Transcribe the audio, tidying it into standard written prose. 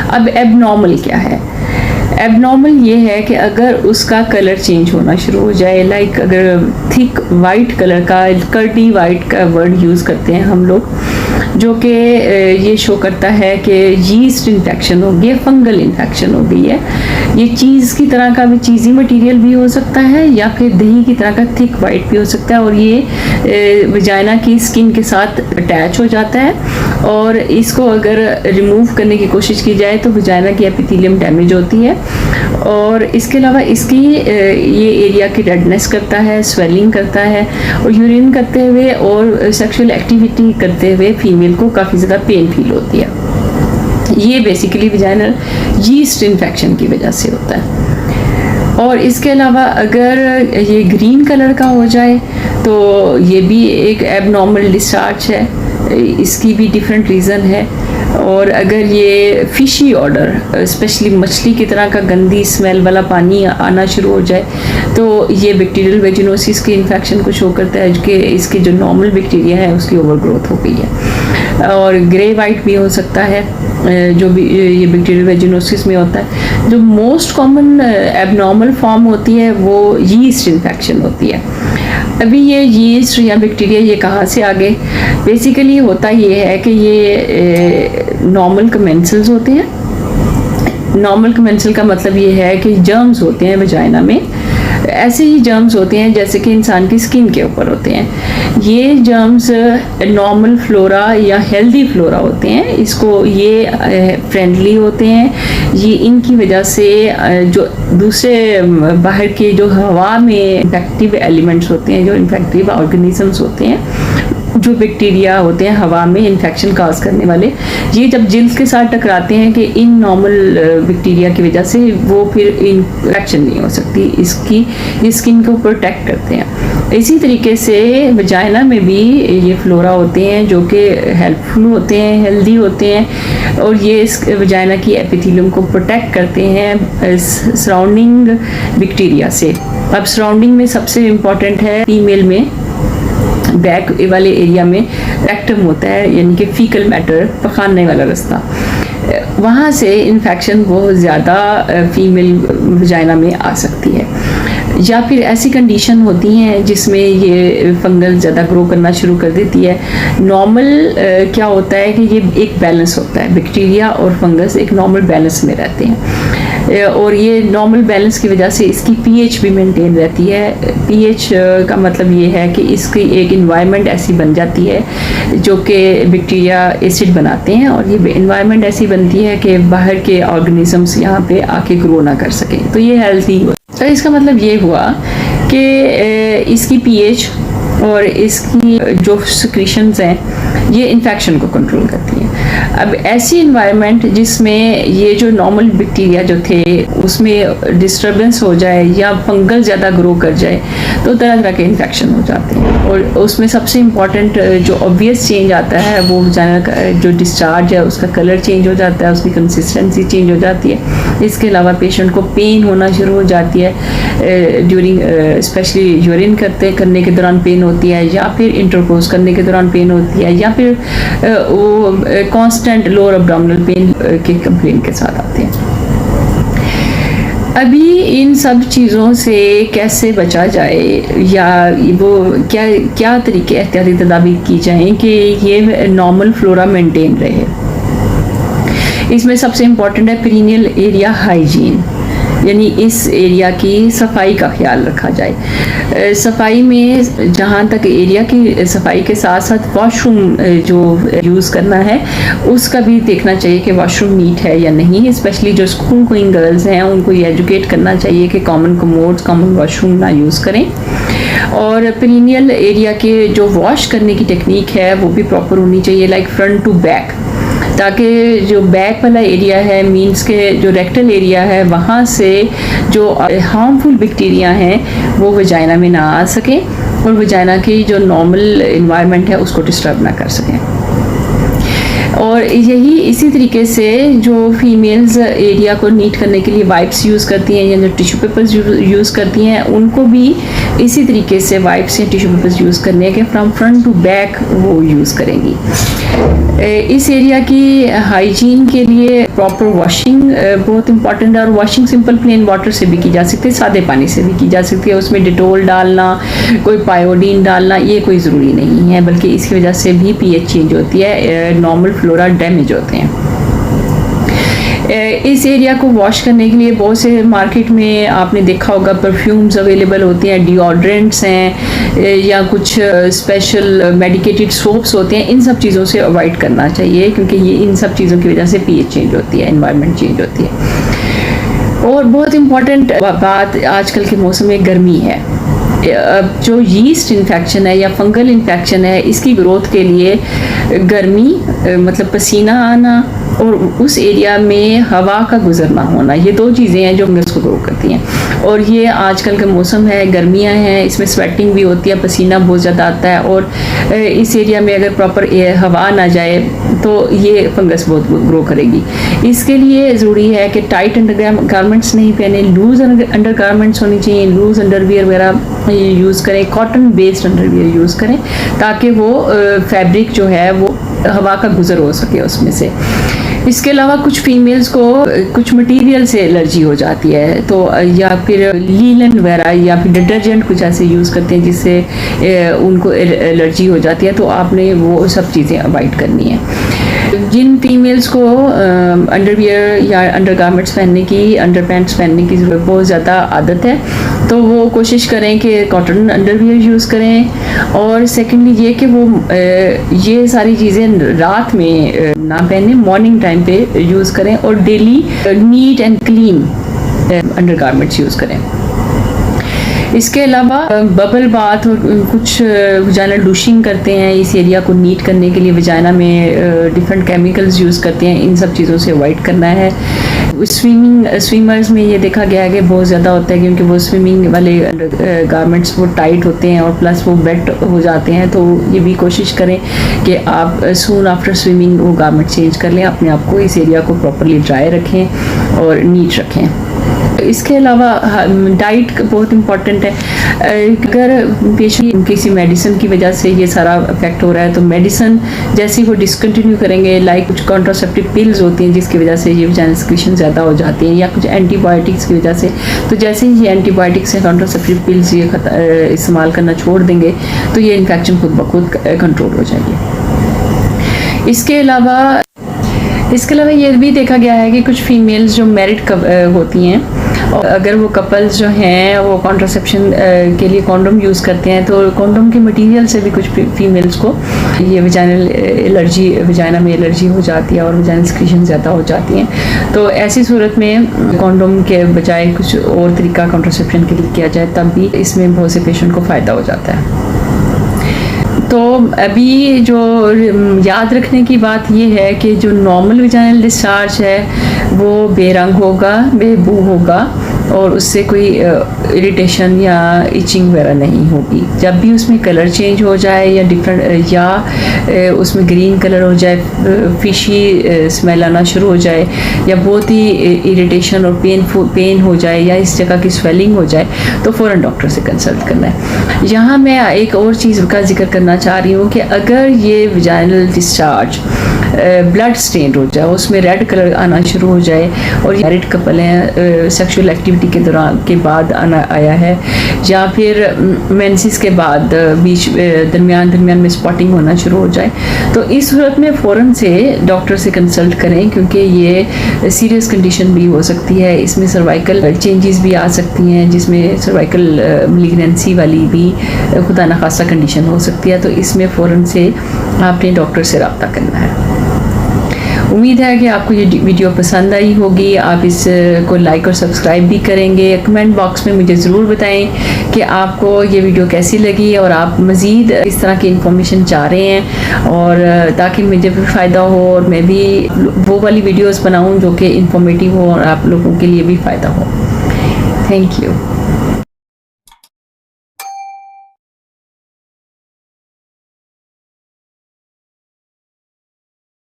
अब एबनॉर्मल क्या है? एबनॉर्मल ये है कि अगर उसका कलर चेंज होना शुरू हो जाए, लाइक अगर थिक वाइट कलर का, कर्डी वाइट का वर्ड यूज़ करते हैं हम लोग, जो कि ये शो करता है कि यीस्ट इन्फेक्शन हो गई है, फंगल इन्फेक्शन हो गई है। ये चीज़ की तरह का भी, चीज़ी मटेरियल भी हो सकता है या फिर दही की तरह का थिक वाइट भी हो सकता है, और ये वजाइना की स्किन के साथ अटैच हो जाता है, और इसको अगर रिमूव करने की कोशिश की जाए तो वजाइना की एपिथेलियम डैमेज होती है। और इसके अलावा इसकी ये एरिया की रेडनेस करता है, स्वेलिंग करता है, और यूरिन करते हुए और सेक्सुअल एक्टिविटी करते हुए फीमेल को काफ़ी ज़्यादा पेन फील होती है। ये बेसिकली वजाइनल यीस्ट इन्फेक्शन की वजह से होता है। और इसके अलावा अगर ये ग्रीन कलर का हो जाए तो ये भी एक एबनॉर्मल डिस्चार्ज है, इसकी भी डिफरेंट रीज़न है। और अगर ये फिशी ऑर्डर, स्पेशली मछली की तरह का गंदी स्मेल वाला पानी आना शुरू हो जाए तो ये बैक्टीरियल वेजिनोसिस के इन्फेक्शन को शो करता है कि इसकी जो नॉर्मल बैक्टीरिया है उसकी ओवरग्रोथ हो गई है। और ग्रे वाइट भी हो सकता है जो भी ये बैक्टीरियल वेजिनोसिस में होता है। जो मोस्ट कॉमन एबनॉर्मल फॉर्म होती है वो यीस्ट इन्फेक्शन होती है। अभी ये यीस्ट या बैक्टीरिया ये कहाँ से आ गए? बेसिकली होता ये है कि ये नॉर्मल कमेंसल्स होते हैं। नॉर्मल कमेंसल का मतलब ये है कि जर्म्स होते हैं वजाइना में, ऐसे ही जर्म्स होते हैं जैसे कि इंसान की स्किन के ऊपर होते हैं। ये जर्म्स नॉर्मल फ्लोरा या हेल्दी फ्लोरा होते हैं, इसको ये फ्रेंडली होते हैं। ये इनकी वजह से जो दूसरे बाहर के जो हवा में इन्फेक्टिव एलिमेंट्स होते हैं, जो इन्फेक्टिव ऑर्गेनिजम्स होते हैं, जो बैक्टीरिया होते हैं हवा में इन्फेक्शन काज करने वाले, ये जब जिल्द के साथ टकराते हैं कि इन नॉर्मल बैक्टीरिया की वजह से वो फिर इन्फेक्शन नहीं हो सकती, इसकी स्किन को प्रोटेक्ट करते हैं। इसी तरीके से वजाइना में भी ये फ्लोरा होते हैं जो कि हेल्पफुल होते हैं, हेल्दी होते हैं, और ये इस वजाइना की एपिथेलियम को प्रोटेक्ट करते हैं सराउंडिंग बैक्टीरिया से। अब सराउंडिंग में सबसे इम्पॉर्टेंट है फीमेल में बैक वाले एरिया में रेक्टम होता है, यानी कि फीकल मैटर, पखाने वाला रास्ता, वहाँ से इन्फेक्शन बहुत ज़्यादा फीमेल वजाइना में आ सकती है। या फिर ऐसी कंडीशन होती हैं जिसमें ये फंगल ज़्यादा ग्रो करना शुरू कर देती है। नॉर्मल क्या होता है कि ये एक बैलेंस होता है, बैक्टीरिया और फंगस एक नॉर्मल बैलेंस में रहते हैं, और ये नॉर्मल बैलेंस की वजह से इसकी पीएच भी मेंटेन रहती है। पीएच का मतलब ये है कि इसकी एक इन्वायरमेंट ऐसी बन जाती है जो कि बैक्टीरिया एसिड बनाते हैं, और ये इन्वायरमेंट ऐसी बनती है कि बाहर के ऑर्गेनिजम्स यहाँ पे आके ग्रो ना कर सकें, तो ये हेल्थी हो। तो इसका मतलब ये हुआ कि इसकी पीएच और इसकी जो सिक्रीशंस हैं ये इन्फेक्शन को कंट्रोल करती हैं। अब ऐसी इन्वायरमेंट जिसमें ये जो नॉर्मल बैक्टीरिया जो थे उसमें डिस्टर्बेंस हो जाए या फंगल ज़्यादा ग्रो कर जाए तो तरह तरह के इन्फेक्शन हो जाते हैं। और उसमें सबसे इम्पॉर्टेंट जो ऑब्वियस चेंज आता है वो जो डिस्चार्ज है उसका कलर चेंज हो जाता है, उसकी कंसिस्टेंसी चेंज हो जाती है। इसके अलावा पेशेंट को पेन होना शुरू हो जाती है ड्यूरिंग स्पेशली यूरिन करने के दौरान पेन होती है, या फिर इंटरकोर्स करने के दौरान पेन होती है, या फिर वो कांस्टेंट लोअर एब्डोमिनल पेन के कंप्लेन के साथ आते हैं। अभी इन सब चीज़ों से कैसे बचा जाए या वो क्या तरीके एहतियाती तदाबीर की जाएँ कि ये नॉर्मल फ्लोरा मेंटेन रहे। इसमें सबसे इम्पॉर्टेंट है पीरिनियल एरिया हाइजीन, यानी इस एरिया की सफाई का ख्याल रखा जाए। सफाई में जहाँ तक एरिया की सफाई के साथ साथ वॉशरूम जो यूज़ करना है उसका भी देखना चाहिए कि वॉशरूम नीट है या नहीं। स्पेशली जो स्कूल गोइंग गर्ल्स हैं उनको ये एजुकेट करना चाहिए कि कॉमन कमोड्स, कॉमन वॉशरूम ना यूज़ करें। और पीरिनियल एरिया के जो वॉश करने की टेक्निक है वो भी प्रॉपर होनी चाहिए, लाइक फ्रंट टू बैक, ताकि जो बैक वाला एरिया है मीन्स के जो रेक्टल एरिया है वहाँ से जो हार्मफुल बैक्टीरिया हैं वो वजाइना में ना आ सकें और वजाइना की जो नॉर्मल इन्वायरमेंट है उसको डिस्टर्ब ना कर सकें। और यही इसी तरीके से जो फीमेल्स एरिया को नीट करने के लिए वाइप्स यूज़ करती हैं या जो टिश्यू पेपर्स यूज़ करती हैं उनको भी इसी तरीके से वाइप्स या टिश्यू पेपर्स यूज़ करने के फ्रॉम फ्रंट टू बैक वो यूज़ करेंगी। इस एरिया की हाइजीन के लिए प्रॉपर वॉशिंग बहुत इंपॉर्टेंट है, और वॉशिंग सिंपल प्लेन वाटर से भी की जा सकती है, सादे पानी से भी की जा सकती है। उसमें डिटोल डालना, कोई पायोडीन डालना ये कोई ज़रूरी नहीं है, बल्कि इसकी वजह से भी पीएच चेंज होती है, नॉर्मल फ्लोरा डैमेज होते हैं। इस एरिया को वॉश करने के लिए बहुत से मार्केट में आपने देखा होगा परफ्यूम्स अवेलेबल होती हैं, डिओड्रेंट्स हैं, या कुछ स्पेशल मेडिकेटेड सोप्स होते हैं। इन सब चीज़ों से अवॉइड करना चाहिए, क्योंकि ये इन सब चीज़ों की वजह से पीएच चेंज होती है, एनवायरनमेंट चेंज होती है। और बहुत इम्पॉर्टेंट बात आजकल के मौसम में गर्मी है। जो यीस्ट इन्फेक्शन है या फंगल इन्फेक्शन है, इसकी ग्रोथ के लिए गर्मी मतलब पसीना आना और उस एरिया में हवा का गुजरना होना, ये दो चीज़ें हैं जो फंगस को ग्रो करती हैं। और ये आजकल का मौसम है, गर्मियां हैं, इसमें स्वेटिंग भी होती है, पसीना बहुत ज़्यादा आता है, और इस एरिया में अगर प्रॉपर हवा ना जाए तो ये फंगस बहुत ग्रो करेगी। इसके लिए ज़रूरी है कि टाइट अंडर गारमेंट्स नहीं पहने, लूज़ अंडर गारमेंट्स होनी चाहिए, लूज़ अंडरवियर वगैरह यूज़ करें, कॉटन बेस्ड अंडरवियर यूज़ करें, ताकि वो फैब्रिक जो है वो हवा का गुजर हो सके उसमें से। इसके अलावा कुछ फीमेल्स को कुछ मटेरियल से एलर्जी हो जाती है, तो या फिर लीलन वगैरह या फिर डिटर्जेंट कुछ ऐसे यूज़ करते हैं जिससे उनको एलर्जी हो जाती है, तो आपने वो सब चीज़ें अवॉइड करनी है। जिन फीमेल्स को अंडरवियर या अंडरगारमेंट्स पहनने की, अंडरपैंट्स पहनने की बहुत ज़्यादा आदत है, तो वो कोशिश करें कि कॉटन अंडरवियर यूज़ करें। और सेकेंडली ये कि वो ये सारी चीज़ें रात में ना पहने, मॉर्निंग टाइम पे यूज़ करें, और daily neat and clean undergarments use करें। इसके अलावा बबल बाथ और कुछ वजाइनल डूशिंग करते हैं इस एरिया को नीट करने के लिए, वजाइना में डिफरेंट केमिकल्स यूज़ करते हैं, इन सब चीज़ों से अवॉइड करना है। स्विमर्स में ये देखा गया है कि बहुत ज़्यादा होता है, क्योंकि वो स्विमिंग वाले गारमेंट्स वो टाइट होते हैं और प्लस वो वेट हो जाते हैं, तो ये भी कोशिश करें कि आप सून आफ्टर स्विमिंग वो गारमेंट चेंज कर लें, अपने आप को इस एरिया को प्रॉपरली ड्राई रखें और नीट रखें। इसके अलावा डाइट बहुत इम्पॉर्टेंट है। अगर पेशेंट किसी मेडिसिन की वजह से ये सारा इफेक्ट हो रहा है, तो मेडिसिन जैसे ही वो डिसकंटिन्यू करेंगे, लाइक कुछ कॉन्ट्रासेप्टिव पिल्स होती हैं जिसकी वजह से ये वजाइनल सिक्रीशन ज़्यादा हो जाती हैं, या कुछ एंटीबायोटिक्स की वजह से, तो जैसे ही ये एंटीबायोटिक्स या कॉन्ट्रासेप्टिव पिल्स ये इस्तेमाल करना छोड़ देंगे, तो ये इन्फेक्शन खुद ब खुद कंट्रोल हो जाएगी। इसके अलावा ये भी देखा गया है कि कुछ फीमेल्स जो मैरिड होती हैं, और अगर वो कपल्स जो हैं वो कॉन्ट्रासेप्शन के लिए कॉन्डोम यूज़ करते हैं, तो कॉन्डोम के मटेरियल से भी कुछ फीमेल्स को ये वजाइनल एलर्जी, वजाइना में एलर्जी हो जाती है और वजाइनल सिक्रीशन ज़्यादा हो जाती हैं। तो ऐसी सूरत में कॉन्डोम के बजाय कुछ और तरीका कॉन्ट्रासेप्शन के लिए किया जाए, तब भी इसमें बहुत से पेशेंट को फ़ायदा हो जाता है। तो अभी जो याद रखने की बात ये है कि जो नॉर्मल वजाइनल डिस्चार्ज है वो बेरंग होगा, बेबू होगा, और उससे कोई इरिटेशन या इचिंग वगैरह नहीं होगी। जब भी उसमें कलर चेंज हो जाए या डिफरेंट, या उसमें ग्रीन कलर हो जाए, फिशी स्मेल आना शुरू हो जाए, या बहुत ही इरिटेशन और पेन हो जाए, या इस जगह की स्वेलिंग हो जाए, तो फ़ौरन डॉक्टर से कंसल्ट करना है। यहाँ मैं एक और चीज़ का जिक्र करना चाह रही हूँ कि अगर ये वजाइनल डिस्चार्ज ब्लड स्टेन हो जाए, उसमें रेड कलर आना शुरू हो जाए, और मैरिड कपल हैं, सेक्सुअल एक्टिविटी के दौरान के बाद आया है, या फिर मेंसेस के बाद बीच दरमियान में स्पॉटिंग होना शुरू हो जाए, तो इस सूरत में फ़ौरन से डॉक्टर से कंसल्ट करें, क्योंकि ये सीरियस कंडीशन भी हो सकती है। इसमें सर्वाइकल चेंजेस भी आ सकती हैं, जिसमें सर्वाइकल मैलिग्नेंसी वाली भी खुदा न खासा कंडीशन हो सकती है। तो इसमें फ़ौरन से आपने डॉक्टर से रब्ता करना है। उम्मीद है कि आपको ये वीडियो पसंद आई होगी। आप इसको लाइक और सब्सक्राइब भी करेंगे। कमेंट बॉक्स में मुझे ज़रूर बताएं कि आपको ये वीडियो कैसी लगी, और आप मज़ीद इस तरह की इन्फॉर्मेशन चाह रहे हैं, और ताकि मुझे भी फ़ायदा हो और मैं भी वो वाली वीडियोस बनाऊं जो कि इंफॉर्मेटिव हो और आप लोगों के लिए भी फ़ायदा हो। Thank you.